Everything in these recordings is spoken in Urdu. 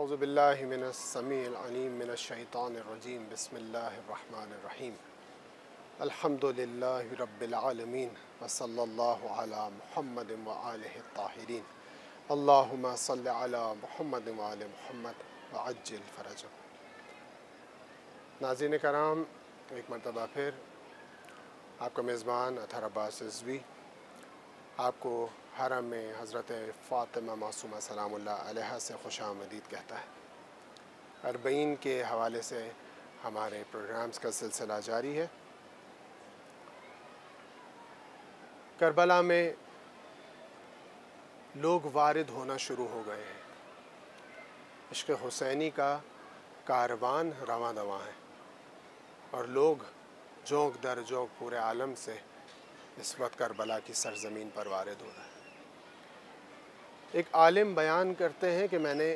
اعوذ باللہ من السمیع العلیم من الشیطان الرجیم بسم اللہ الرحمن الرحیم الحمد للہ رب العالمین وصلی اللہ علی محمد وآلہ الطاہرین اللہم صل علی محمد وآل محمد وعجل فرجہ۔ ناظرین کرام، ایک مرتبہ پھر آپ کا میزبان اطہر عباس رضوی آپ کو حرم میں حضرت فاطمہ معصومہ سلام اللہ علیہا سے خوش آمدید کہتا ہے۔ اربعین کے حوالے سے ہمارے پروگرامز کا سلسلہ جاری ہے۔ کربلا میں لوگ وارد ہونا شروع ہو گئے ہیں۔ عشق حسینی کا کاروان رواں دواں ہے اور لوگ جونک در جونک پورے عالم سے اس وقت کربلا کی سرزمین پر وارد ہو رہا ہے۔ ایک عالم بیان کرتے ہیں کہ میں نے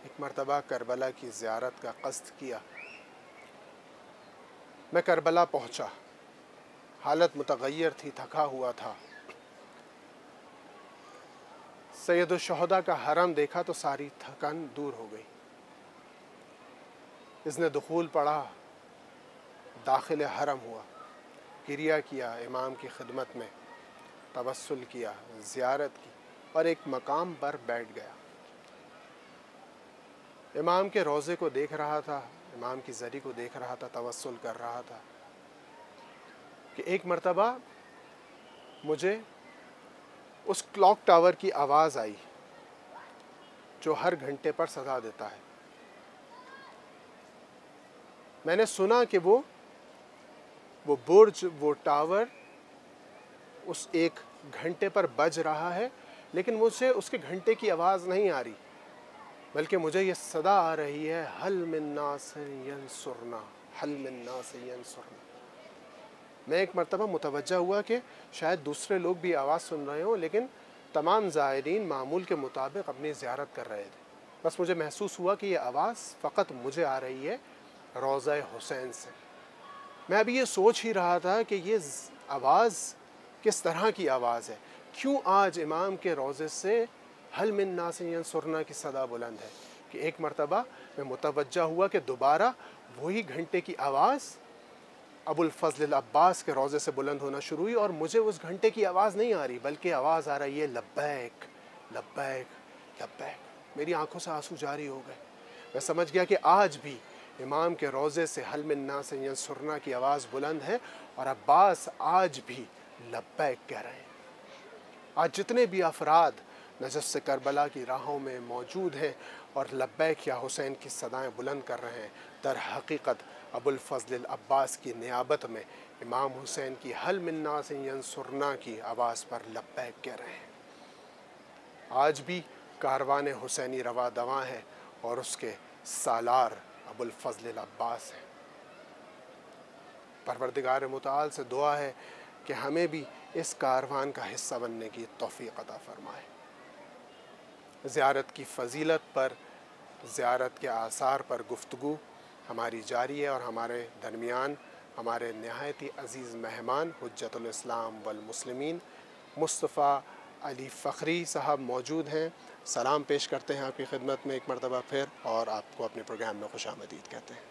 ایک مرتبہ کربلا کی زیارت کا قصد کیا۔ میں کربلا پہنچا، حالت متغیر تھی، تھکا ہوا تھا۔ سید الشہداء کا حرم دیکھا تو ساری تھکن دور ہو گئی۔ اذن دخول پڑھا، داخل حرم ہوا، کریا کیا، امام کی خدمت میں توسل کیا، زیارت کی اور ایک مقام پر بیٹھ گیا۔ امام کے روضے کو دیکھ رہا تھا، امام کی زری کو دیکھ رہا تھا، توسل کر رہا تھا کہ ایک مرتبہ مجھے اس کلاک ٹاور کی آواز آئی جو ہر گھنٹے پر صدا دیتا ہے۔ میں نے سنا کہ وہ برج، وہ ٹاور اس ایک گھنٹے پر بج رہا ہے، لیکن مجھ سے اس کے گھنٹے کی آواز نہیں آ رہی، بلکہ مجھے یہ صدا آ رہی ہے، حل من ناصر ینصرنا، حل من ناصر ینصرنا۔ میں ایک مرتبہ متوجہ ہوا کہ شاید دوسرے لوگ بھی آواز سن رہے ہوں، لیکن تمام زائرین معمول کے مطابق اپنی زیارت کر رہے تھے۔ بس مجھے محسوس ہوا کہ یہ آواز فقط مجھے آ رہی ہے روضہ حسین سے۔ میں ابھی یہ سوچ ہی رہا تھا کہ یہ آواز کس طرح کی آواز ہے، کیوں آج امام کے روضے سے حل من ناصر ینصرنا کی صدا بلند ہے، کہ ایک مرتبہ میں متوجہ ہوا کہ دوبارہ وہی گھنٹے کی آواز ابو الفضل العباس کے روضے سے بلند ہونا شروع ہوئی، اور مجھے اس گھنٹے کی آواز نہیں آ رہی، بلکہ آواز آ رہی ہے لبیک لبیک لبیک۔ میری آنکھوں سے آنسو جاری ہو گئے۔ میں سمجھ گیا کہ آج بھی امام کے روضے سے حل من ناصر ینصرنا کی آواز بلند ہے، اور عباس آج بھی لبیک کہہ رہے ہیں۔ آج جتنے بھی افراد نجف سے کربلا کی راہوں میں موجود ہیں اور لبیک یا حسین کی صدائیں بلند کر رہے ہیں، در حقیقت ابو الفضل العباس کی نیابت میں امام حسین کی حل من ناصر ینصرنا کی آواز پر لبیک کہہ رہے ہیں۔ آج بھی کاروان حسینی رواں دواں ہے اور اس کے سالار ابو الفضل العباس ہیں۔ پروردگار متعال سے دعا ہے کہ ہمیں بھی اس کاروان کا حصہ بننے کی توفیق عطا فرمائے۔ زیارت کی فضیلت پر، زیارت کے آثار پر گفتگو ہماری جاری ہے، اور ہمارے درمیان ہمارے نہایت ہی عزیز مہمان حجت الاسلام والمسلمین مصطفیٰ علی فخری صاحب موجود ہیں۔ سلام پیش کرتے ہیں آپ کی خدمت میں ایک مرتبہ پھر، اور آپ کو اپنے پروگرام میں خوش آمدید کہتے ہیں۔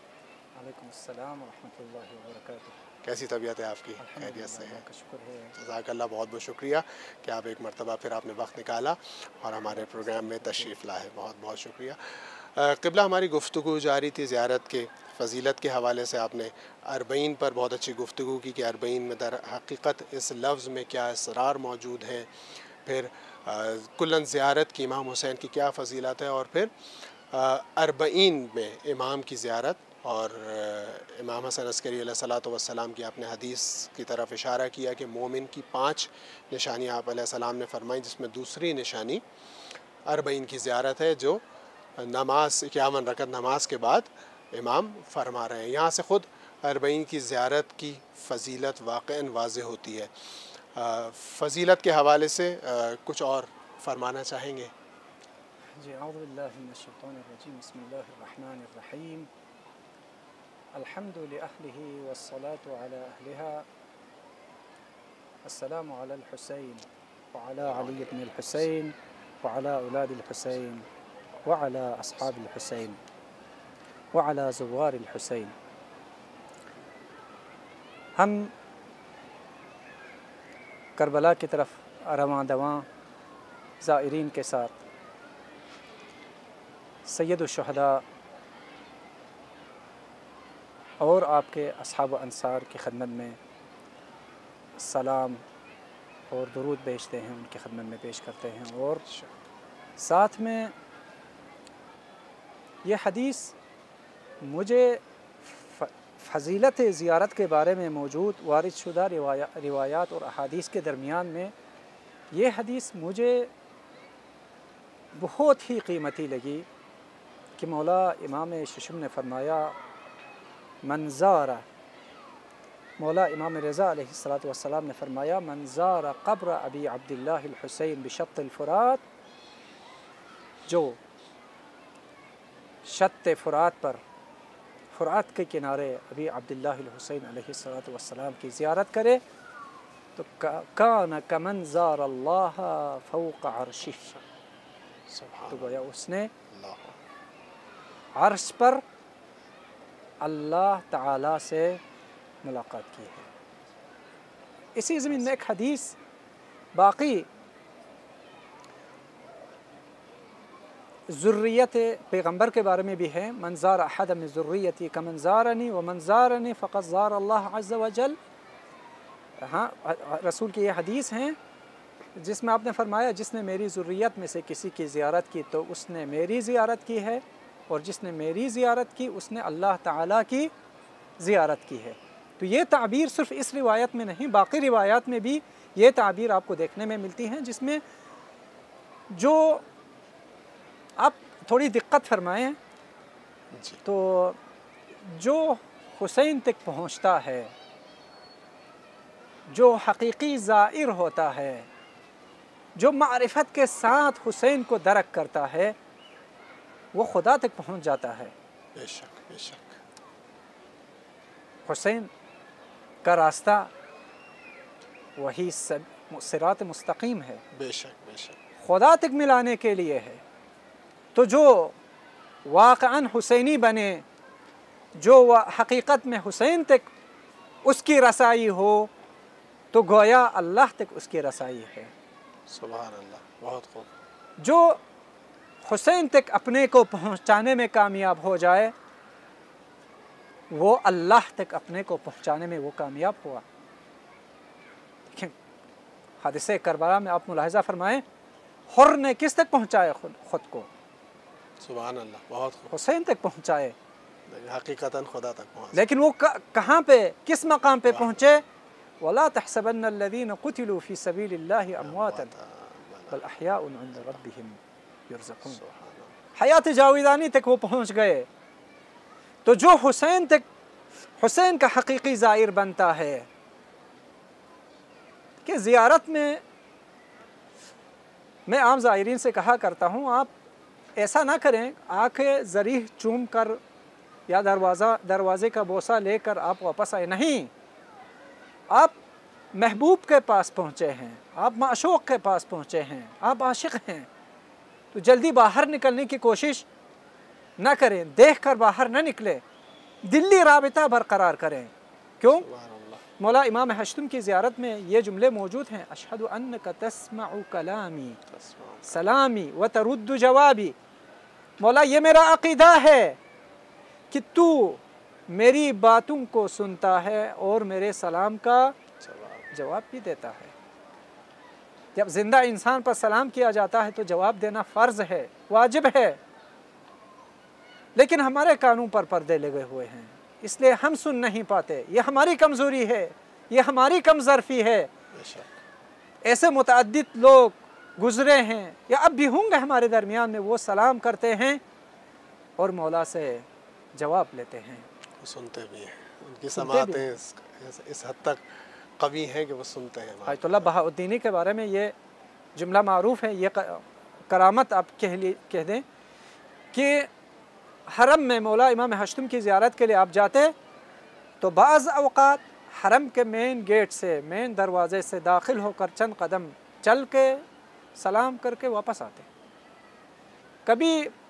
وعلیکم السلام ورحمۃ اللہ وبرکاتہ۔ کیسی طبیعت ہے آپ کی؟ خیریت سے ہے؟ اللہ کا شکر ہے۔ جزاک اللہ، بہت بہت شکریہ کہ آپ ایک مرتبہ پھر آپ نے وقت نکالا اور ہمارے پروگرام میں تشریف لائے، بہت بہت شکریہ۔ قبلہ، ہماری گفتگو جاری تھی زیارت کے فضیلت کے حوالے سے۔ آپ نے اربعین پر بہت اچھی گفتگو کی کہ اربعین میں در حقیقت اس لفظ میں کیا اسرار موجود ہیں، پھر کلاً زیارت کی امام حسین کی کیا فضیلت ہے، اور پھر اربعین میں امام کی زیارت اور امام حسن عسکری علیہ الصلاۃ والسلام کی آپ نے حدیث کی طرف اشارہ کیا کہ مومن کی 5 نشانیاں آپ علیہ السلام نے فرمائیں، جس میں دوسری نشانی اربعین کی زیارت ہے، جو نماز 51 رکعت نماز کے بعد امام فرما رہے ہیں۔ یہاں سے خود اربعین کی زیارت کی فضیلت واقعاً واضح ہوتی ہے۔ فضیلت کے حوالے سے کچھ اور فرمانا چاہیں گے؟ جی، اعوذ باللہ من الشیطان الرجیم، بسم اللہ الرحمن الرحیم۔ الحمد لأہلہ والصلاة علی اہلہا، السلام علی الحسین وعلی علی بن الحسین وعلی اولاد الحسین وعلی اصحاب الحسین وعلی زوار الحسین۔ ہم کربلا کی طرف رواں دواں زائرین کے ساتھ سید الشہداء اور آپ کے اصحاب و انصار کی خدمت میں سلام اور درود بھیجتے ہیں، ان کی خدمت میں پیش کرتے ہیں، اور ساتھ میں یہ حدیث مجھے فضیلت زیارت کے بارے میں موجود وارد شدہ روایات اور احادیث کے درمیان میں یہ حدیث مجھے بہت ہی قیمتی لگی کہ مولا امام ششم نے فرمایا من زار، مولا امام رضا علیہ السلام نے فرمایا من زار قبر ابی عبداللہ الحسین بشط الفرات، جو شط فرات پر، فرات کے کنارے ابی عبداللہ الحسین علیہ السلام کی زیارت کرے تو کان کمن زار اللہ فوق عرشہ، تو گویا اس نے عرش پر اللہ تعالیٰ سے ملاقات کی ہے۔ اسی زمین میں ایک حدیث باقی ذریت پیغمبر کے بارے میں بھی ہے، من زار احد من ذریتی کمن زارنی ومن زارنی فقد زار اللہ عز وجل۔ ہاں، رسول کی یہ حدیث ہیں جس میں آپ نے فرمایا جس نے میری ذریت میں سے کسی کی زیارت کی تو اس نے میری زیارت کی ہے، اور جس نے میری زیارت کی اس نے اللہ تعالیٰ کی زیارت کی ہے۔ تو یہ تعبیر صرف اس روایت میں نہیں، باقی روایات میں بھی یہ تعبیر آپ کو دیکھنے میں ملتی ہیں، جس میں جو آپ تھوڑی دقت فرمائیں تو جو حسین تک پہنچتا ہے، جو حقیقی زائر ہوتا ہے، جو معرفت کے ساتھ حسین کو درک کرتا ہے، وہ خدا تک پہنچ جاتا ہے۔ بے شک بے شک۔ حسین کا راستہ وہی صراط مستقیم ہے، بے شک بے شک، خدا تک ملانے کے لیے ہے۔ تو جو واقعاً حسینی بنے، جو حقیقت میں حسین تک اس کی رسائی ہو، تو گویا اللہ تک اس کی رسائی ہے۔ سبحان اللہ، بہت خوب۔ جو حسین تک اپنے کو پہنچانے میں کامیاب ہو جائے، وہ اللہ تک اپنے کو پہنچانے میں وہ کامیاب ہوا۔ دیکھیں حادثہ کربلا میں آپ ملاحظہ فرمائیں، حر نے کس تک پہنچایا خود کو؟ سبحان اللہ، بہت خوب، حسین تک پہنچائے، حقیقتاً خدا تک پہنچ۔ لیکن وہ کہاں پہ، کس مقام پہ پہنچے؟ وَلَا تَحْسَبَنَّ الَّذِينَ قُتِلُوا فِي سَبِيلِ اللَّهِ أَمْوَاتًا بَلْ أَحْيَاءٌ عِنْدَ رَبِّهِمْ يُرْزَقُونَ۔ حیات جاویدانی تک وہ پہنچ گئے۔ تو جو حسین تک، حسین کا حقیقی زائر بنتا ہے کہ زیارت میں عام زائرین سے کہا کرتا ہوں، آپ ایسا نہ کریں آنکھیں ذریح چوم کر یا دروازے کا بوسہ لے کر آپ واپس آئے، نہیں، آپ محبوب کے پاس پہنچے ہیں، آپ معشوق کے پاس پہنچے ہیں، آپ عاشق ہیں، تو جلدی باہر نکلنے کی کوشش نہ کریں، دیکھ کر باہر نہ نکلے، دلی رابطہ برقرار کریں۔ کیوں؟ مولا امام ہشتم کی زیارت میں یہ جملے موجود ہیں، اشہد انک تسمع کلامی سلامی وترد جوابی۔ مولا یہ میرا عقیدہ ہے کہ تو میری باتوں کو سنتا ہے اور میرے سلام کا جواب بھی دیتا ہے۔ جب زندہ انسان پر سلام کیا جاتا ہے تو جواب دینا فرض ہے، واجب ہے، لیکن ہمارے کانوں پر پردے لگے ہوئے ہیں، اس لیے ہم سن نہیں پاتے۔ یہ ہماری کمزوری ہے، یہ ہماری کم ظرفی ہے۔ ایسے متعدد لوگ گزرے ہیں یا اب بھی ہوں گے ہمارے درمیان میں، وہ سلام کرتے ہیں اور مولا سے جواب لیتے ہیں، سنتے بھی ہیں، ان کی سماعتیں اس حد تک قوی ہیں کہ وہ سنتے ہیں۔ آیت اللہ بہاء الدینی کے بارے میں یہ جملہ معروف ہے، یہ کرامت آپ کہہ دیں کہ حرم میں مولا امام ہشتم کی زیارت کے لیے آپ جاتے تو بعض اوقات حرم کے مین گیٹ سے، مین دروازے سے داخل ہو کر چند قدم چل کے سلام کر کے واپس آتے، کبھی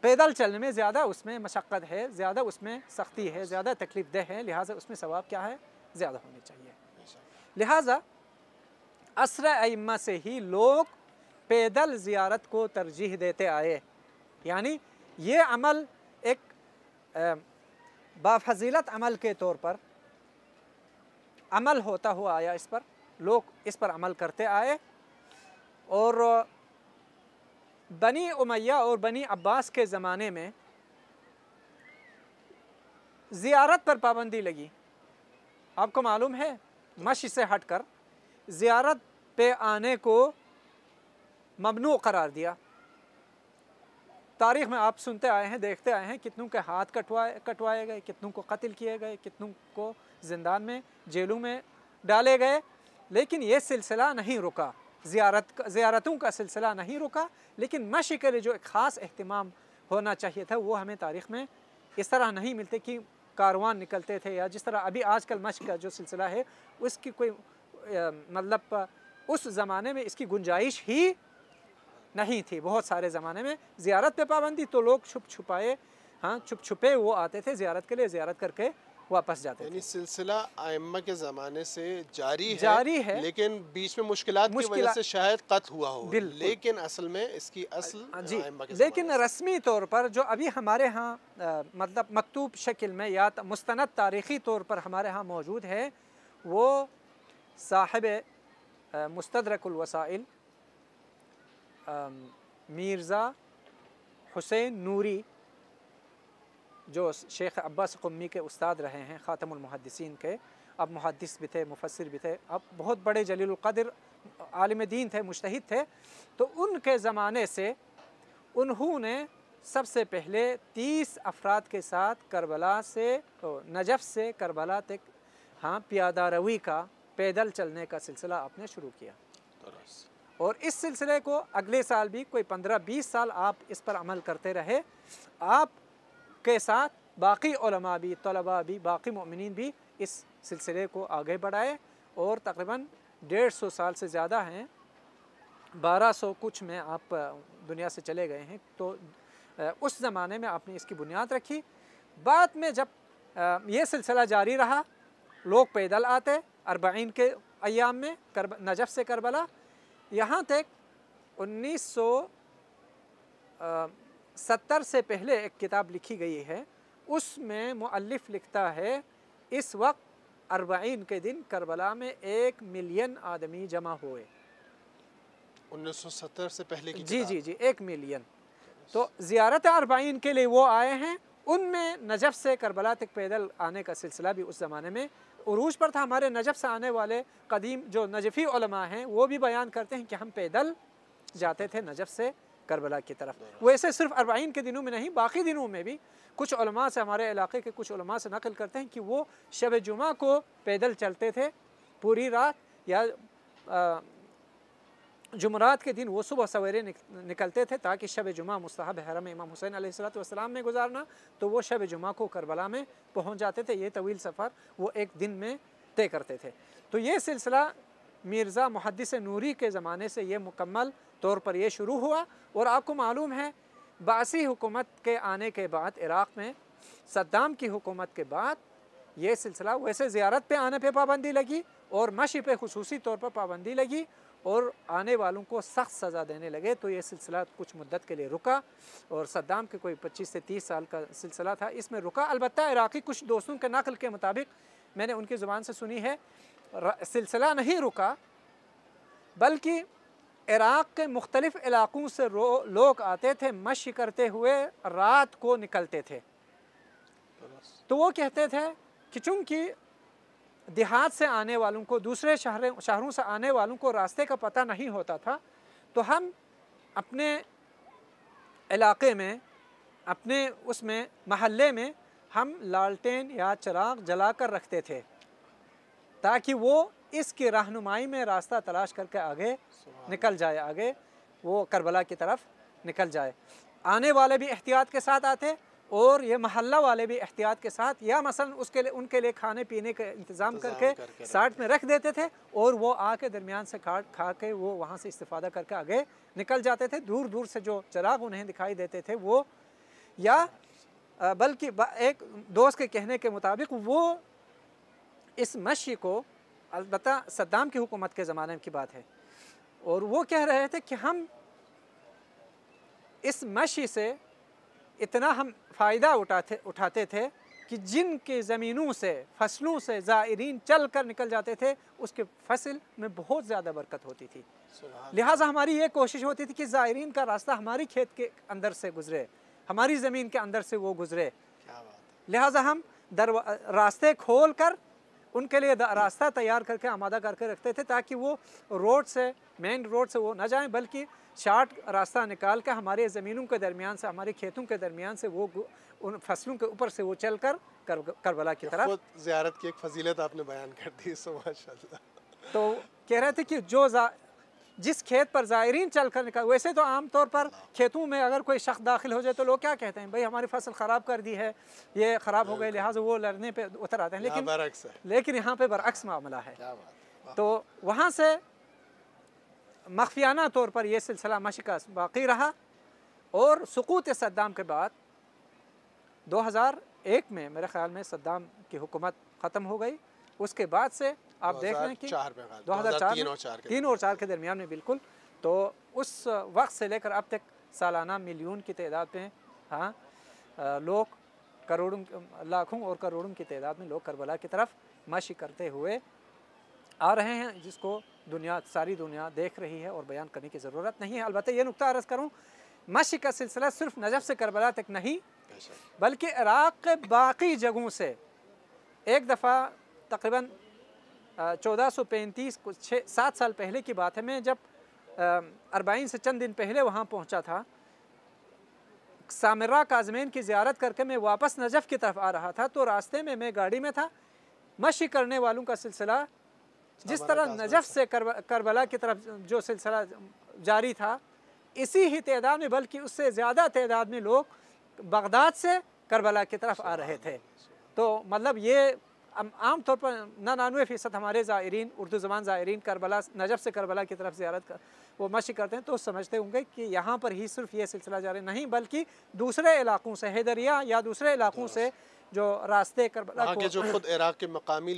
پیدل چلنے میں زیادہ اس میں مشقت ہے، زیادہ اس میں سختی ہے، زیادہ تکلیف دہ ہے، لہٰذا اس میں ثواب کیا ہے؟ زیادہ ہونی چاہیے۔ لہٰذا عصر ائمہ سے ہی لوگ پیدل زیارت کو ترجیح دیتے آئے، یعنی یہ عمل ایک بافضیلت عمل کے طور پر عمل ہوتا ہوا آیا، اس پر لوگ اس پر عمل کرتے آئے، اور بنی امیہ اور بنی عباس کے زمانے میں زیارت پر پابندی لگی۔ آپ کو معلوم ہے مشی سے ہٹ کر زیارت پہ آنے کو ممنوع قرار دیا۔ تاریخ میں آپ سنتے آئے ہیں، دیکھتے آئے ہیں کتنوں کے ہاتھ کٹوائے گئے، کتنوں کو قتل کیے گئے، کتنوں کو زندان میں، جیلوں میں ڈالے گئے، لیکن یہ سلسلہ نہیں رکا، زیارتوں کا سلسلہ نہیں رکا، لیکن مشی کے لیے جو ایک خاص اہتمام ہونا چاہیے تھا وہ ہمیں تاریخ میں اس طرح نہیں ملتے کہ کاروان نکلتے تھے، یا جس طرح ابھی آج کل مشی کا جو سلسلہ ہے اس کی کوئی مطلب اس زمانے میں اس کی گنجائش ہی نہیں تھی۔ بہت سارے زمانے میں زیارت پہ پابندی تو لوگ چھپ چھپے وہ آتے تھے زیارت کے لیے، زیارت کر کے واپس جاتے تھے۔ یعنی سلسلہ ائمہ کے زمانے سے جاری ہے، لیکن بیچ میں مشکلات کی وجہ سے شاید قطع ہوا ہو، لیکن اصل میں اس کی اصل ائمہ کے لیکن رسمی طور پر جو ابھی ہمارے ہاں مطلب مکتوب شکل میں یا مستند تاریخی طور پر ہمارے ہاں موجود ہے، وہ صاحب مستدرک الوسائل میرزا حسین نوری، جو شیخ عباس قمی کے استاد رہے ہیں، خاتم المحدثین کے، اب محدث بھی تھے، مفسر بھی تھے، اب بہت بڑے جلیل القدر عالم دین تھے، مجتہد تھے، تو ان کے زمانے سے انہوں نے سب سے پہلے 30 افراد کے ساتھ کربلا سے نجف سے کربلا تک پیادہ روی کا، پیدل چلنے کا سلسلہ آپ نے شروع کیا، اور اس سلسلے کو اگلے سال بھی کوئی 15-20 سال آپ اس پر عمل کرتے رہے۔ آپ کے ساتھ باقی علماء بھی، طلباء بھی، باقی مومنین بھی اس سلسلے کو آگے بڑھائے، اور تقریباً 150 سال سے زیادہ ہیں، 1200 کچھ میں آپ دنیا سے چلے گئے ہیں، تو اس زمانے میں آپ نے اس کی بنیاد رکھی۔ بعد میں جب یہ سلسلہ جاری رہا، لوگ پیدل آتے 40 کے ایام میں نجف سے کربلا، یہاں تک 1970 سے پہلے ایک کتاب لکھی گئی ہے، اس میں مؤلف لکھتا ہے اس وقت 40 کے دن کربلا میں 1 ملین آدمی جمع ہوئے۔ 1970 سے پہلے کی جی 1 ملین۔ تو زیارت 40 کے لیے وہ آئے ہیں، ان میں نجف سے کربلا تک پیدل آنے کا سلسلہ بھی اس زمانے میں عروج پر تھا۔ ہمارے نجف سے آنے والے قدیم جو نجفی علماء ہیں وہ بھی بیان کرتے ہیں کہ ہم پیدل جاتے تھے نجف سے کربلا کی طرف۔ ویسے صرف 40 کے دنوں میں نہیں، باقی دنوں میں بھی کچھ علماء سے، ہمارے علاقے کے کچھ علماء سے نقل کرتے ہیں کہ وہ شب جمعہ کو پیدل چلتے تھے پوری رات، یا جمعرات کے دن وہ صبح سویرے نکلتے تھے تاکہ شب جمعہ مستحب حرم امام حسین علیہ السلام میں گزارنا، تو وہ شب جمعہ کو کربلا میں پہنچ جاتے تھے۔ یہ طویل سفر وہ ایک دن میں طے کرتے تھے۔ تو یہ سلسلہ مرزا محدث نوری کے زمانے سے یہ مکمل طور پر یہ شروع ہوا، اور آپ کو معلوم ہے بعثی حکومت کے آنے کے بعد عراق میں، صدام کی حکومت کے بعد، یہ سلسلہ ویسے زیارت پہ آنے پہ پابندی لگی، اور مشی پہ خصوصی طور پر پابندی لگی، اور آنے والوں کو سخت سزا دینے لگے، تو یہ سلسلہ کچھ مدت کے لیے رکا، اور صدام کے کوئی 25 سے 30 سال کا سلسلہ تھا، اس میں رکا۔ البتہ عراقی کچھ دوستوں کے نقل کے مطابق میں نے ان کی زبان سے سنی ہے، سلسلہ نہیں رکا، بلکہ عراق کے مختلف علاقوں سے لوگ آتے تھے، مشی کرتے ہوئے رات کو نکلتے تھے، تو وہ کہتے تھے کہ چونکہ دیہات سے آنے والوں کو، دوسرے شہروں سے آنے والوں کو راستے کا پتہ نہیں ہوتا تھا، تو ہم اپنے علاقے میں، اپنے اس میں محلے میں ہم لالٹین یا چراغ جلا کر رکھتے تھے تاکہ وہ اس کی رہنمائی میں راستہ تلاش کر کے آگے نکل جائے، آگے وہ کربلا کی طرف نکل جائے۔ آنے والے بھی احتیاط کے ساتھ آتے، اور یہ محلہ والے بھی احتیاط کے ساتھ یا مثلا اس کے لیے ان کے لیے کھانے پینے کا انتظام کر کے سائڈ میں رکھ دیتے تھے اور وہ آ کے درمیان سے کھا کے وہ وہاں سے استفادہ کر کے آگے نکل جاتے تھے. دور دور سے جو چراغ انہیں دکھائی دیتے تھے وہ یا بلکہ ایک دوست کے کہنے کے مطابق وہ اس مشی کو, البتہ صدام کی حکومت کے زمانے کی بات ہے, اور وہ کہہ رہے تھے کہ ہم اس مشی سے اتنا ہم فائدہ اٹھاتے تھے کہ جن کے زمینوں سے فصلوں سے زائرین چل کر نکل جاتے تھے اس کے فصل میں بہت زیادہ برکت ہوتی تھی. لہٰذا ہماری یہ کوشش ہوتی تھی کہ زائرین کا راستہ ہماری کھیت کے اندر سے گزرے, ہماری زمین کے اندر سے وہ گزرے. لہٰذا ہم راستے کھول کر ان کے لیے راستہ تیار کر کے آمادہ کر کے رکھتے تھے تاکہ وہ روڈ سے, مین روڈ سے وہ نہ جائیں بلکہ شارٹ راستہ نکال کے ہمارے زمینوں کے درمیان سے, ہمارے کھیتوں کے درمیان سے وہ ان فصلوں کے اوپر سے وہ چل کر کربلا کی طرف. زیارت کی ایک فضیلت آپ نے بیان کر دی, ماشاءاللہ. تو کہہ رہے تھے کہ جس کھیت پر زائرین چل کر نکل, ویسے تو عام طور پر کھیتوں میں اگر کوئی شخص داخل ہو جائے تو لوگ کیا کہتے ہیں, بھئی ہماری فصل خراب کر دی ہے, یہ خراب ہو گئی, لہٰذا وہ لڑنے پہ اتر آتے ہیں. لیکن یہاں پہ برعکس معاملہ ہے. تو وہاں سے مخفیانہ طور پر یہ سلسلہ مشی کا باقی رہا اور سقوط صدام کے بعد 2001 میں میرے خیال میں صدام کی حکومت ختم ہو گئی. اس کے بعد سے آپ دیکھ رہے ہیں کہ 2004 3 اور 4 کے درمیان میں بالکل, تو اس وقت سے لے کر اب تک سالانہ ملین کی تعداد میں لوگ کروڑوں, لاکھوں اور کروڑوں کی تعداد میں لوگ کربلا کی طرف مشی کرتے ہوئے آ رہے ہیں, جس کو ساری دنیا دیکھ رہی ہے اور بیان کرنے کی ضرورت نہیں ہے. البتہ یہ نقطہ عرض کروں, مشی کا سلسلہ صرف نجف سے کربلا تک نہیں بلکہ عراق کے باقی جگہوں سے. ایک دفعہ تقریباً 1435 7 سال پہلے کی بات ہے, میں جب اربعین سے چند دن پہلے وہاں پہنچا تھا, سامرہ کاظمین کی زیارت کر کے میں واپس نجف کی طرف آ رہا تھا, تو راستے میں گاڑی میں تھا. مشی کرنے والوں کا سلسلہ جس طرح نجف سے کربلا کی طرف جو سلسلہ جاری تھا, اسی ہی تعداد میں بلکہ اس سے زیادہ تعداد میں لوگ بغداد سے کربلا کی طرف آ رہے تھے. تو مطلب یہ عام طور پر 99% ہمارے زائرین, اردو زبان زائرین کربلا, نجف سے کربلا کی طرف زیارت وہ مشی کرتے ہیں, تو سمجھتے ہوں گے کہ یہاں پر ہی صرف یہ سلسلہ جاری نہیں بلکہ دوسرے علاقوں سے, حیدریہ یا دوسرے علاقوں سے جو راستے کربلا کے جو خود عراق کے مقامی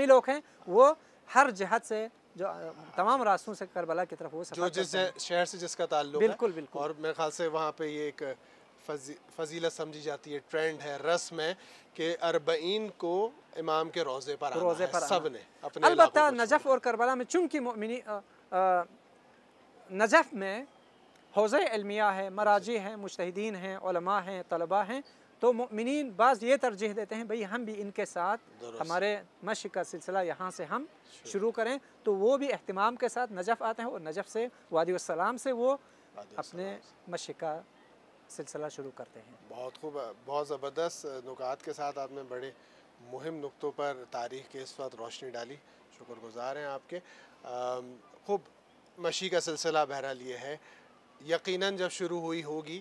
لوگ ہیں وہ ہر جہت سے جو تمام راستوں سے کربلا کی طرف وہ سفر جو جس شہر سے جس کا تعلق بالکل ہے. اور میرے خیال سے وہاں پہ یہ ایک فضیلت سمجھی جاتی ہے, ٹرینڈ ہے, رسم ہے کہ اربعین کو امام کے روزے پر آنا ہے سب نے اپنے. البتہ نجف اور کربلا میں چونکہ نجف میں حوزہ علمیہ ہے, مراجع ہیں, مجتہدین ہیں, علماء ہیں, طلباء ہیں, تو مؤمنین بعض یہ ترجیح دیتے ہیں بھئی ہم بھی ان کے ساتھ ہمارے مشی کا سلسلہ یہاں سے ہم شروع کریں, تو وہ بھی اہتمام کے ساتھ نجف آتے ہیں اور نجف سے وادی السلام سے وہ اپنے مشی کا سلسلہ شروع کرتے ہیں. بہت خوب, بہت زبردست نکات کے ساتھ آپ نے بڑے مہم نقطوں پر تاریخ کے اس وقت روشنی ڈالی, شکر گزار ہیں آپ کے. خوب مشی کا سلسلہ بہرحال یہ ہے, یقیناً جب شروع ہوئی ہوگی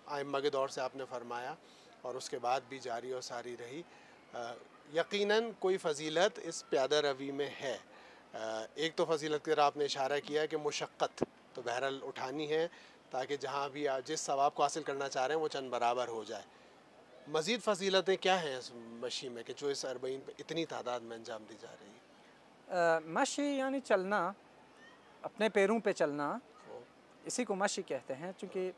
ائمہ کے دور سے آپ نے فرمایا, اور اس کے بعد بھی جاری اور ساری رہی, یقیناً کوئی فضیلت اس پیادہ روی میں ہے. ایک تو فضیلت کی طرح آپ نے اشارہ کیا ہے کہ مشقت تو بہرحال اٹھانی ہے تاکہ جہاں بھی آپ جس ثواب کو حاصل کرنا چاہ رہے ہیں وہ چند برابر ہو جائے. مزید فضیلتیں کیا ہیں اس مشی میں کہ جو اس اربعین پہ اتنی تعداد میں انجام دی جا رہی ہے؟ مشی یعنی چلنا, اپنے پیروں پہ چلنا, اسی کو مشی کہتے ہیں. چونکہ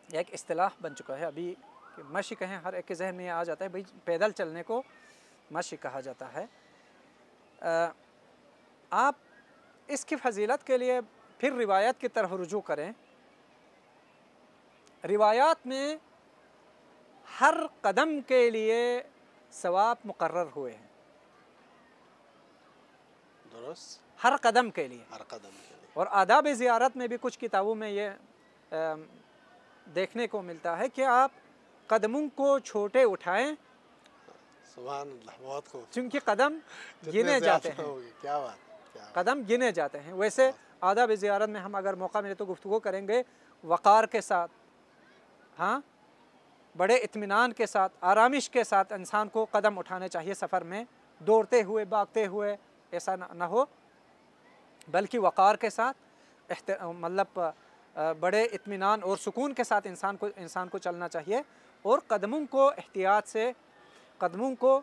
یہ ایک اصطلاح بن چکا ہے ابھی کہ مشی کہیں ہر ایک کے ذہن میں یہ آ جاتا ہے بھئی پیدل چلنے کو مشی کہا جاتا ہے. آپ اس کی فضیلت کے لیے پھر روایت کی طرف رجوع کریں. روایات میں ہر قدم کے لیے ثواب مقرر ہوئے ہیں, درست, ہر قدم کے لیے. اور آداب زیارت میں بھی کچھ کتابوں میں یہ دیکھنے کو ملتا ہے کہ آپ قدموں کو چھوٹے اٹھائیں, سبحان اللہ, بہت خوب, چونکہ قدم گنے جاتے ہیں. کیا بات, قدم گنے جاتے ہیں. ویسے آداب زیارت میں ہم اگر موقع ملے تو گفتگو کریں گے وقار کے ساتھ, ہاں, بڑے اطمینان کے ساتھ، آرامش کے ساتھ انسان کو قدم اٹھانے چاہیے سفر میں، دوڑتے ہوئے بھاگتے ہوئے ایسا نہ ہو، بلکہ وقار کے ساتھ مطلب بڑے اطمینان اور سکون کے ساتھ انسان کو چلنا چاہیے، اور قدموں کو احتیاط سے، قدموں کو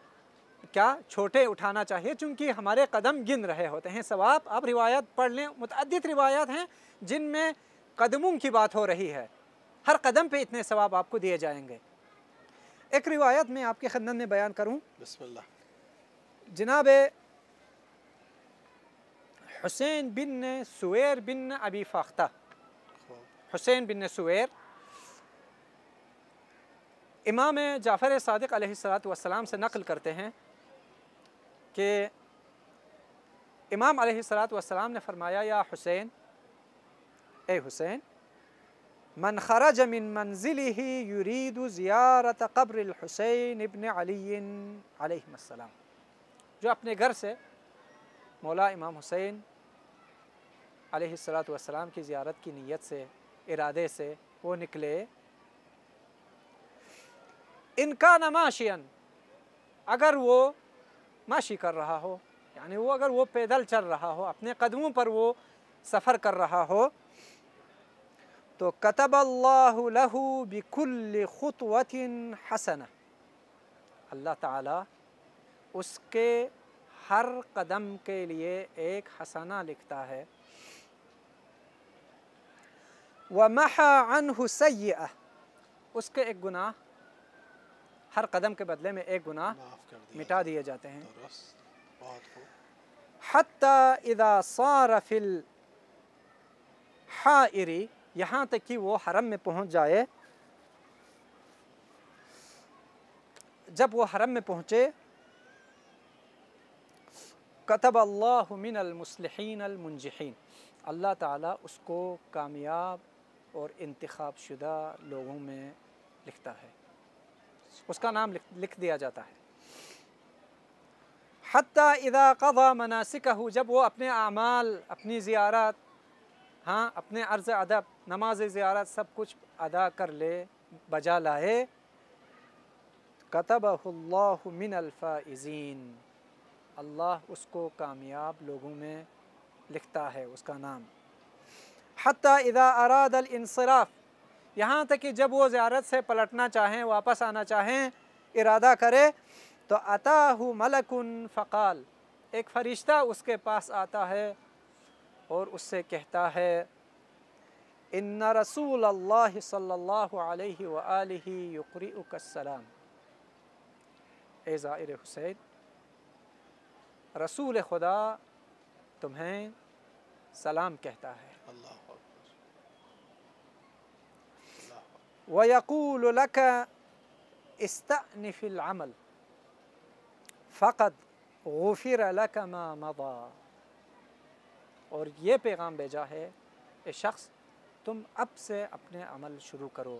کیا چھوٹے اٹھانا چاہیے، چونکہ ہمارے قدم گن رہے ہوتے ہیں۔ ثواب آپ روایات پڑھ لیں، متعدد روایات ہیں جن میں قدموں کی بات ہو رہی ہے، ہر قدم پہ اتنے ثواب آپ کو دیے جائیں گے۔ ایک روایت میں آپ کی خدمت میں بیان کروں، بسم اللہ۔ جناب حسین بن سویر بن ابی فاختہ، حسین بن سویر امام جعفر صادق علیہ السلام سے نقل کرتے ہیں کہ امام علیہ السلام نے فرمایا، یا حسین، اے حسین، من خرج من منزله يريد زیارت قبر الحسین ابن علی علیہ السلام، جو اپنے گھر سے مولا امام حسین علیہ السلام کی زیارت کی نیت سے، ارادے سے وہ نکلے، ان کان ماشیا، اگر وہ ماشی کر رہا ہو، یعنی وہ اگر وہ پیدل چل رہا ہو، اپنے قدموں پر وہ سفر کر رہا ہو، تو کتب اللہ لہ بکل خطوۃ حسنہ، اللہ تعالیٰ اس کے ہر قدم کے لیے ایک حسنہ لکھتا ہے، ومحى عنہ سیئہ، اس کے ایک گناہ، ہر قدم کے بدلے میں ایک گناہ مٹا دیے جاتے ہیں، حتی اذا صار فی الحائر، یہاں تک کہ وہ حرم میں پہنچ جائے، جب وہ حرم میں پہنچے، کتب اللہ من المصلحین المنجحین، اللہ تعالیٰ اس کو کامیاب اور انتخاب شدہ لوگوں میں لکھتا ہے، اس کا نام لکھ دیا جاتا ہے۔ حتی اذا قضى مناسکہ، جب وہ اپنے اعمال، اپنی زیارات، اپنے عرض ادب، نماز زیارت سب کچھ ادا کر لے، بجا لائے، کتبہ اللہ من الفائزین، اللہ اس کو کامیاب لوگوں میں لکھتا ہے، اس کا نام۔ حتی اذا اراد الانصراف، یہاں تک کہ جب وہ زیارت سے پلٹنا چاہیں، واپس آنا چاہیں، ارادہ کرے، تو اتاہ ملک فقال، ایک فرشتہ اس کے پاس آتا ہے اور اس سے کہتا ہے، ان رسول اللہ صلی اللہ علیہ وآلہ یقرئک السلام، اے زائر حسین، رسول خدا تمہیں سلام کہتا ہے، وَيَقُولُ لَكَ اسْتَأْنِفِ الْعَمَلِ فَقَدْ غُفِرَ لَكَ مَا مَضَى، اور یہ پیغام بھیجا ہے، اے شخص تم اب سے اپنے عمل شروع کرو،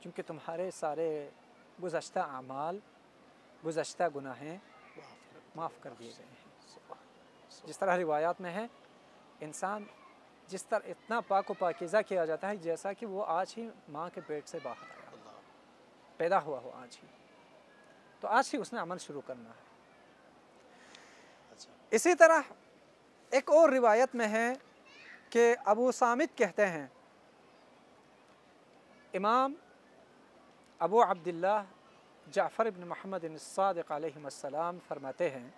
کیونکہ تمہارے سارے گزشتہ اعمال، گزشتہ گناہیں معاف کر دیے گئے ہیں۔ جس طرح روایات میں ہے، انسان جس طرح اتنا پاک و پاکیزہ کیا جاتا ہے جیسا کہ وہ آج ہی ماں کے پیٹ سے باہر آیا، پیدا ہوا ہو آج ہی، تو آج ہی اس نے عمل شروع کرنا ہے۔ اسی طرح ایک اور روایت میں ہے کہ ابو صامت کہتے ہیں، امام ابو عبداللہ جعفر بن محمد الصادق علیہ السلام فرماتے ہیں،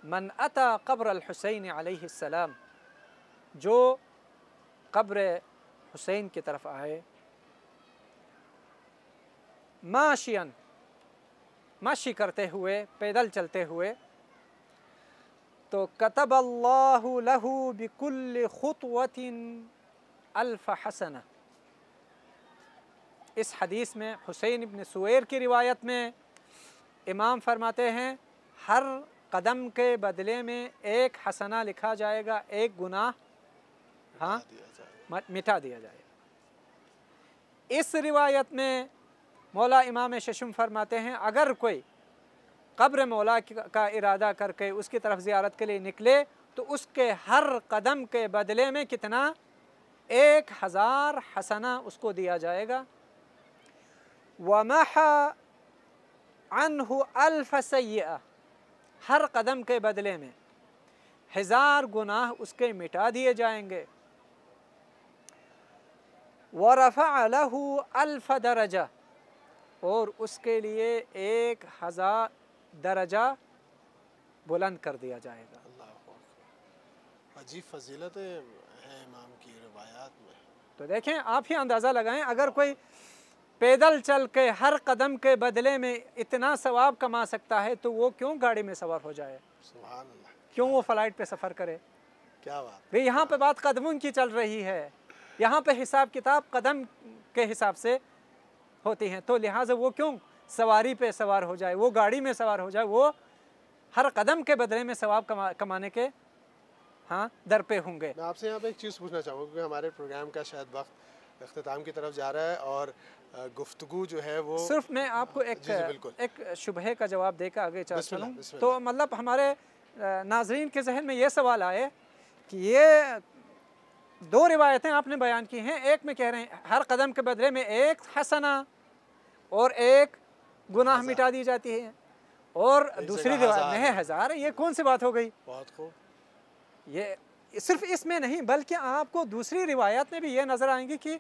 من اتا قبر الحسین علیہ السلام، جو قبر حسین کی طرف آئے، ماشین، ماشی کرتے ہوئے، پیدل چلتے ہوئے، تو کتب اللہ لہ بکل خطوۃ الف حسنہ، اس حدیث میں حسین بن سویر کی روایت میں امام فرماتے ہیں، ہر قدم کے بدلے میں ایک حسنہ لکھا جائے گا، ایک گناہ مٹا دیا جائے گا۔ اس روایت میں مولا امام ششم فرماتے ہیں، اگر کوئی قبر مولا کا ارادہ کر کے اس کی طرف زیارت کے لیے نکلے، تو اس کے ہر قدم کے بدلے میں کتنا؟ 1000 حسنہ اس کو دیا جائے گا، وَمَحَا عَنْهُ أَلْفَ سَيِّئَةٍ، ہر قدم کے بدلے میں 1000 گناہ اس کے مٹا دیے جائیں گے۔ وَرَفَعَ لَهُ أَلْفَ دَرَجَةٍ، اور اس کے لیے 1000 درجہ بلند کر دیا جائے گا۔ اللہ اکبر، عجیب فضیلتیں ہیں امام کی روایات میں۔ تو دیکھیں، آپ ہی اندازہ لگائیں، اگر کوئی پیدل چل کے ہر قدم کے بدلے میں اتنا ثواب کما سکتا ہے تو وہ کیوں گاڑی میں سوار ہو جائے، سبحان اللہ، کیوں وہ فلائٹ پہ سفر کرے؟ کیا بات۔ بھئی یہاں پہ بات قدموں کی چل رہی ہے، یہاں پہ حساب کتاب قدم کے حساب سے ہوتی ہیں، تو لہٰذا وہ کیوں سواری پہ سوار ہو جائے، وہ گاڑی میں سوار ہو جائے، وہ ہر قدم کے بدلے میں ثواب کمانے کے در پہ ہوں گے۔ میں آپ سے یہاں پہ ایک چیز پوچھنا چاہوں گا، کیونکہ ہمارے پروگرام کا شاید وقت اختتام کی طرف جا رہا ہے اور گفتگو جو ہے وہ صرف میں آپ کو ایک شبہے کا جواب دے کر آگے چلوں تو مطلب ہمارے ناظرین کے ذہن میں یہ سوال آئے کہ یہ 2 روایتیں آپ نے بیان کی ہیں، ایک میں کہہ رہے ہیں ہر قدم کے بدلے میں 1 حسنہ اور 1 گناہ مٹا دی جاتی ہے، اور دوسری روایت میں ہے 1000۔ یہ کون سی بات ہو گئی؟ بہت خوب۔ یہ صرف اس میں نہیں بلکہ آپ کو دوسری روایات میں بھی یہ نظر آئیں گی کہ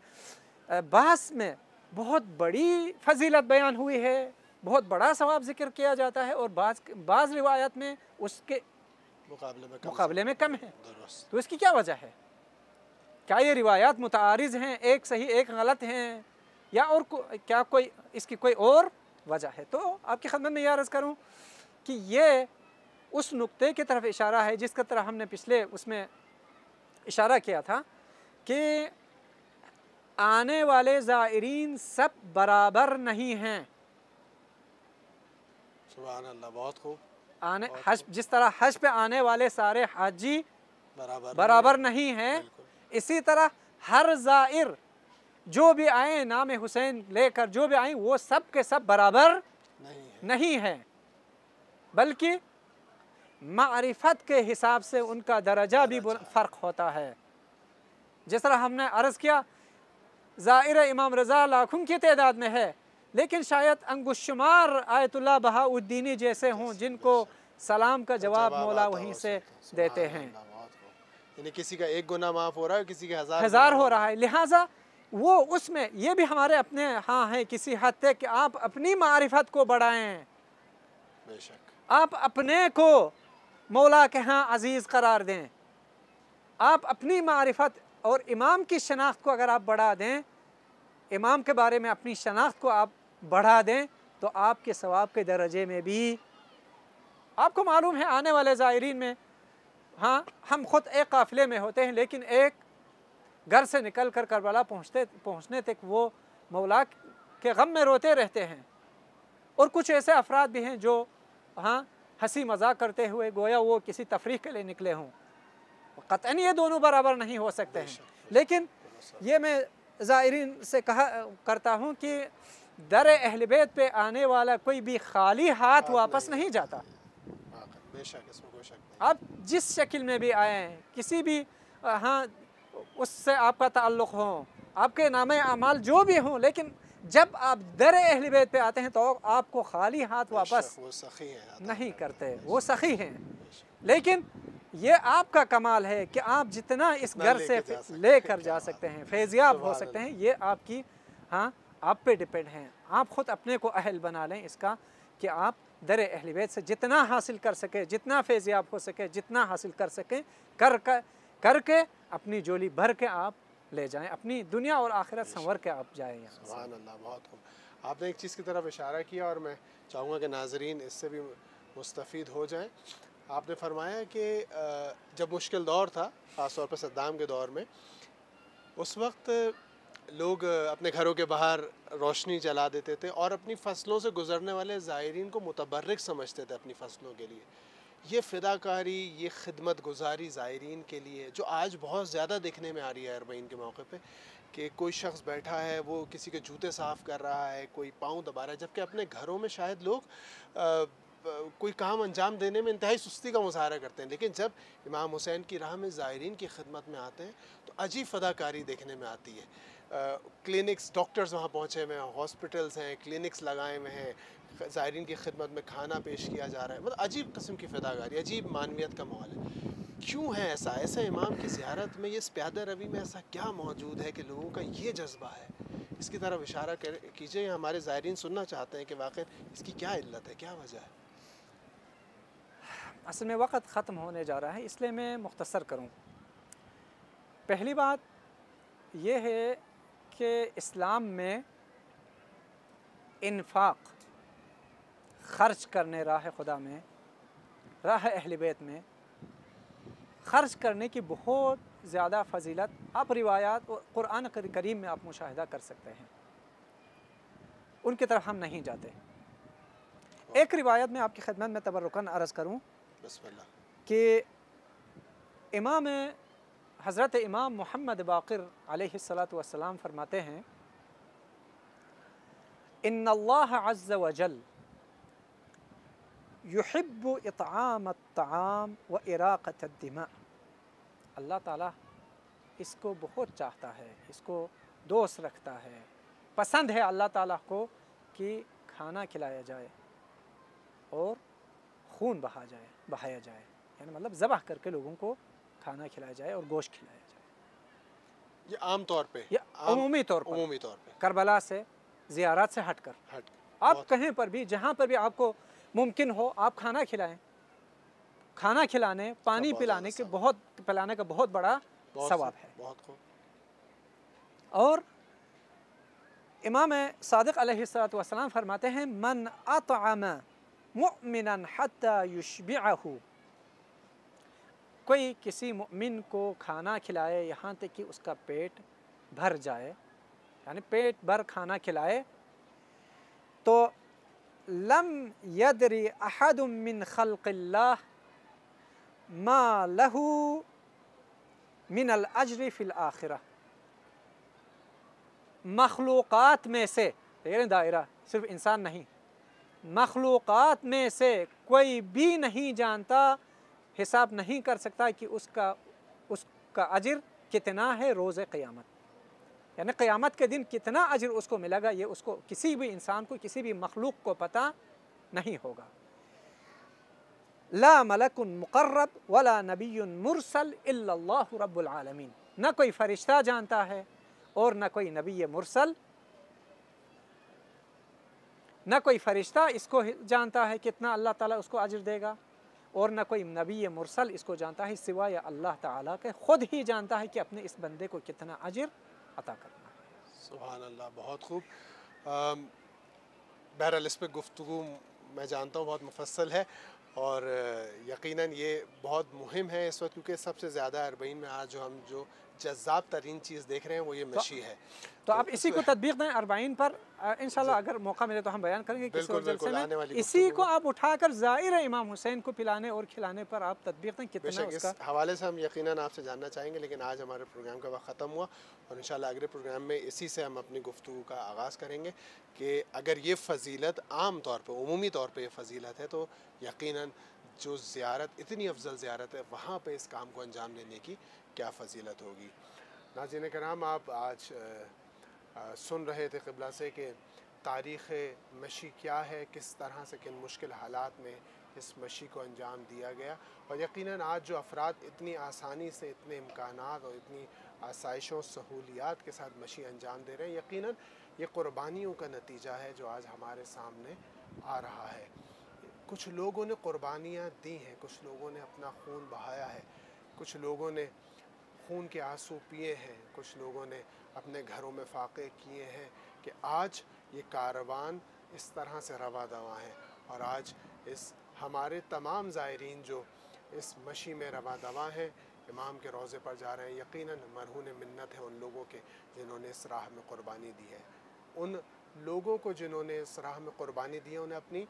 بعض میں بہت بڑی فضیلت بیان ہوئی ہے، بہت بڑا ثواب ذکر کیا جاتا ہے، اور بعض روایات میں اس کے مقابلے میں کم ہے۔ تو اس کی کیا وجہ ہے؟ کیا یہ روایات متعارض ہیں، ایک صحیح ایک غلط ہیں، یا اور کیا کوئی اس کی کوئی اور وجہ ہے؟ تو آپ کی خدمت میں یہ عرض کروں کہ یہ اس نقطے کی طرف اشارہ ہے جس کی طرح ہم نے پچھلے اس میں اشارہ کیا تھا کہ آنے والے زائرین سب برابر نہیں ہیں۔ سبحان اللہ، بہت خوب۔ حج جس طرح حج پہ آنے والے سارے حاجی برابر نہیں ہیں، اسی طرح ہر زائر جو بھی آئیں نام حسین لے کر جو بھی آئیں وہ سب کے سب برابر نہیں ہیں، بلکہ معرفت کے حساب سے ان کا درجہ بھی فرق ہوتا ہے۔ جس طرح ہم نے عرض کیا زائر امام رضا لاکھوں کی تعداد میں ہے، لیکن شاید انگشت شمار آیت اللہ بہاء الدینی جیسے ہوں جن کو سلام کا جواب مولا وہیں سے دیتے ہیں۔ یعنی کسی کا 1 گناہ معاف ہو رہا ہے، کسی کے 1000 ہو رہا ہے، لہٰذا وہ اس میں یہ بھی ہمارے اپنے ہاں ہیں کسی حد تک کہ آپ اپنی معرفت کو بڑھائیں، بے شک آپ اپنے کو مولا کے ہاں عزیز قرار دیں، آپ اپنی معرفت اور امام کی شناخت کو اگر آپ بڑھا دیں، امام کے بارے میں اپنی شناخت کو آپ بڑھا دیں تو آپ کے ثواب کے درجے میں بھی آپ کو معلوم ہے آنے والے زائرین میں ہم خود ایک قافلے میں ہوتے ہیں، لیکن ایک گھر سے نکل کر کربلا پہنچنے تک وہ مولا کے غم میں روتے رہتے ہیں، اور کچھ ایسے افراد بھی ہیں جو ہنسی مذاق کرتے ہوئے گویا وہ کسی تفریح کے لیے نکلے ہوں۔ قطعاً یہ دونوں برابر نہیں ہو سکتے ہیں، لیکن یہ میں زائرین سے کرتا ہوں کہ در اہل بیت پہ آنے والا کوئی بھی خالی ہاتھ واپس نہیں جاتا۔ آپ جس شکل میں بھی آئیں، کسی بھی اس سے آپ کا تعلق ہو، آپ کے نام اعمال جو بھی ہوں، لیکن جب آپ در اہل بیت پہ آتے ہیں تو آپ کو خالی ہاتھ واپس نہیں کرتے، وہ سخی ہیں۔ لیکن یہ آپ کا کمال ہے کہ آپ جتنا اس گھر سے لے کر جا سکتے ہیں، فیضیاب ہو سکتے ہیں، یہ آپ کی آپ پہ ڈیپینڈ ہیں۔ آپ خود اپنے کو اہل بنا لیں اس کا کہ آپ در اہل بیت سے جتنا حاصل کر سکے، جتنا فیضیاب ہو سکے، جتنا حاصل کر سکیں کر کے اپنی جولی بھر کے آپ لے جائیں، اپنی دنیا اور آخرت سنور کے آپ جائیں یہاں۔ سبحان اللہ، بہت خوب۔ آپ نے ایک چیز کی طرف اشارہ کیا اور میں چاہوں گا کہ ناظرین اس سے بھی مستفید ہو جائیں۔ آپ نے فرمایا کہ جب مشکل دور تھا، خاص طور پر صدام کے دور میں، اس وقت لوگ اپنے گھروں کے باہر روشنی جلا دیتے تھے اور اپنی فصلوں سے گزرنے والے زائرین کو متبرک سمجھتے تھے اپنی فصلوں کے لیے۔ یہ فداکاری، یہ خدمت گزاری زائرین کے لیے جو آج بہت زیادہ دیکھنے میں آ رہی ہے اربعین کے موقع پہ، کہ کوئی شخص بیٹھا ہے وہ کسی کے جوتے صاف کر رہا ہے، کوئی پاؤں دبا رہا ہے، جبکہ اپنے گھروں میں شاید لوگ کوئی کام انجام دینے میں انتہائی سستی کا مظاہرہ کرتے ہیں، لیکن جب امام حسین کی راہ میں زائرین کی خدمت میں آتے ہیں تو عجیب فداکاری دیکھنے میں آتی ہے۔ کلینکس، ڈاکٹرز وہاں پہنچے ہوئے ہیں، ہاسپٹلز ہیں، کلینکس لگائے ہوئے ہیں، زائرین کی خدمت میں کھانا پیش کیا جا رہا ہے، مطلب عجیب قسم کی فداکاری، عجیب معنویت کا ماحول ہے۔ کیوں ہے ایسا؟ ایسا امام کی زیارت میں، یہ اس پیادہ روی میں ایسا کیا موجود ہے کہ لوگوں کا یہ جذبہ ہے؟ اس کی طرف اشارہ کیجئے، ہمارے زائرین سننا چاہتے ہیں کہ واقع اس کی کیا علت ہے، کیا وجہ ہے؟ اصل میں وقت ختم ہونے جا رہا ہے، اس لیے میں مختصر کروں۔ پہلی بات یہ ہے کہ اسلام میں انفاق، خرچ کرنے راہ خدا میں، راہ اہل بیت میں خرچ کرنے کی بہت زیادہ فضیلت آپ روایات اور قرآن کریم میں آپ مشاہدہ کر سکتے ہیں۔ ان کی طرف ہم نہیں جاتے۔ ایک روایت میں آپ کی خدمت میں تبرکاً عرض کروں بسم اللہ، کہ حضرت امام محمد باقر علیہ السلام فرماتے ہیں، ان اللہ عز وجل یحب اطعام الطعام و اراقۃ الدماء۔ اللہ تعالیٰ اس کو بہت چاہتا ہے، اس کو دوست رکھتا ہے، پسند ہے اللہ تعالیٰ کو کہ کھانا کھلایا جائے اور خون بہایا جائے، یعنی مطلب ذبح کر کے لوگوں کو کھانا کھلایا جائے اور گوشت کھلایا جائے۔ یہ عام طور پہ، یہ عمومی طور پر کربلا سے، زیارات سے ہٹ کر آپ کہیں پر بھی، جہاں پر بھی آپ کو ممکن ہو، آپ کھانا کھلائیں۔ کھانا کھلانے، پانی پلانے کا بہت بڑا ثواب ہے۔ بہت خوب۔ اور امام صادق علیہ السلام فرماتے ہیں، من اطعم مؤمنا حتی یشبعہ، کوئی کسی مؤمن کو کھانا کھلائے یہاں تک کہ اس کا پیٹ بھر جائے، یعنی پیٹ بھر کھانا کھلائے، تو لم یدری احد من خلق اللہ ما لہ من الاجر فی الآخرہ۔ مخلوقات میں سے، دیکھیں دائرہ صرف انسان نہیں، مخلوقات میں سے کوئی بھی نہیں جانتا، حساب نہیں کر سکتا کہ اس کا اجر کتنا ہے روز قیامت، یعنی قیامت کے دن کتنا اجر اس کو ملے گا، یہ اس کو کسی بھی انسان کو، کسی بھی مخلوق کو پتہ نہیں ہوگا۔ لا ملک مقرب ولا نبی مرسل الا اللہ رب العالمین، نہ کوئی فرشتہ جانتا ہے اور نہ کوئی نبی مرسل، نہ کوئی فرشتہ اس کو جانتا ہے کتنا اللہ تعالیٰ اس کو اجر دے گا، اور نہ کوئی نبی مرسل اس کو جانتا ہے سوائے اللہ تعالیٰ کے، خود ہی جانتا ہے کہ اپنے اس بندے کو کتنا اجر عطا کرنا ہے۔ سبحان اللہ، بہت خوب۔ بہرحال اس پہ گفتگو میں جانتا ہوں بہت مفصل ہے، اور یقیناً یہ بہت مہم ہے اس وقت، کیونکہ سب سے زیادہ اربعین میں آج ہم جو جذاب ترین چیز دیکھ رہے ہیں وہ یہ مشی ہے۔ تو آپ اسی کو تطبیق دیں اربعین پر، انشاءاللہ اگر موقع ملے تو ہم بیان کریں گے کسی اور جلسے میں، اسی کو آپ اٹھا کر زائر امام حسین کو پلانے اور کھلانے پر آپ تطبیق دیں، کتنا اس کا۔ اس حوالے سے ہم یقیناً آپ سے جاننا چاہیں گے، لیکن آج ہمارے پروگرام کا وقت ختم ہوا، اور انشاءاللہ اگلے پروگرام میں اسی سے ہم اپنی گفتگو کا آغاز کریں گے کہ اگر یہ فضیلت عام طور پہ، عمومی طور پہ یہ فضیلت ہے، تو یقیناً جو زیارت اتنی افضل زیارت ہے، وہاں پہ اس کام کو انجام دینے کی کیا فضیلت ہوگی۔ ناظرین کرام، آپ آج سن رہے تھے قبلہ سے کہ تاریخ مشی کیا ہے، کس طرح سے کن مشکل حالات میں اس مشی کو انجام دیا گیا، اور یقیناً آج جو افراد اتنی آسانی سے، اتنے امکانات اور اتنی آسائشوں سہولیات کے ساتھ مشی انجام دے رہے ہیں، یقیناً یہ قربانیوں کا نتیجہ ہے جو آج ہمارے سامنے آ رہا ہے۔ کچھ لوگوں نے قربانیاں دی ہیں، کچھ لوگوں نے اپنا خون بہایا ہے، کچھ لوگوں نے خون کے آنسو پیے ہیں، کچھ لوگوں نے اپنے گھروں میں فاقے کیے ہیں کہ آج یہ کاروان اس طرح سے رواں دواں ہے، اور آج اس ہمارے تمام زائرین جو اس مشی میں رواں دواں ہیں، امام کے روضے پر جا رہے ہیں، یقیناً مرہون منت ہے ان لوگوں کے جنہوں نے اس راہ میں قربانی دی ہے۔ ان لوگوں کو جنہوں نے اس راہ میں قربانی دی ہے، انہیں اپنی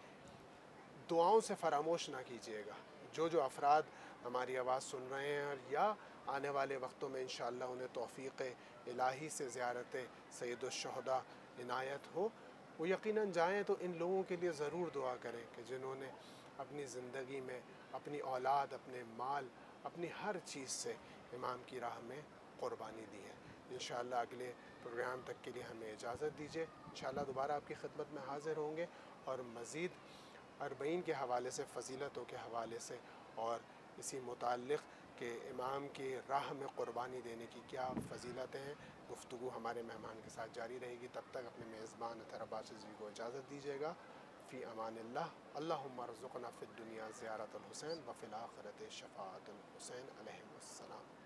دعاؤں سے فراموش نہ کیجیے گا۔ جو افراد ہماری آواز سن رہے ہیں اور یا آنے والے وقتوں میں انشاءاللہ انہیں توفیق الہی سے زیارت سید الشہداء عنایت ہو، وہ یقیناً جائیں تو ان لوگوں کے لیے ضرور دعا کریں کہ جنہوں نے اپنی زندگی میں اپنی اولاد، اپنے مال، اپنی ہر چیز سے امام کی راہ میں قربانی دی ہے۔ انشاءاللہ اگلے پروگرام تک کے لیے ہمیں اجازت دیجیے، انشاءاللہ دوبارہ آپ کی خدمت میں حاضر ہوں گے، اور مزید 40 کے حوالے سے، فضیلتوں کے حوالے سے، اور اسی متعلق کہ امام کی راہ میں قربانی دینے کی کیا فضیلتیں ہیں، گفتگو ہمارے مہمان کے ساتھ جاری رہے گی۔ تب تک اپنے میزبان اطہر عباس رضوی کو اجازت دیجیے گا۔ فی امان اللہ۔ اللہم ارزقنا فی الدنیا زیارت الحسین وفی الآخرت شفاعت الحسین علیہ السلام۔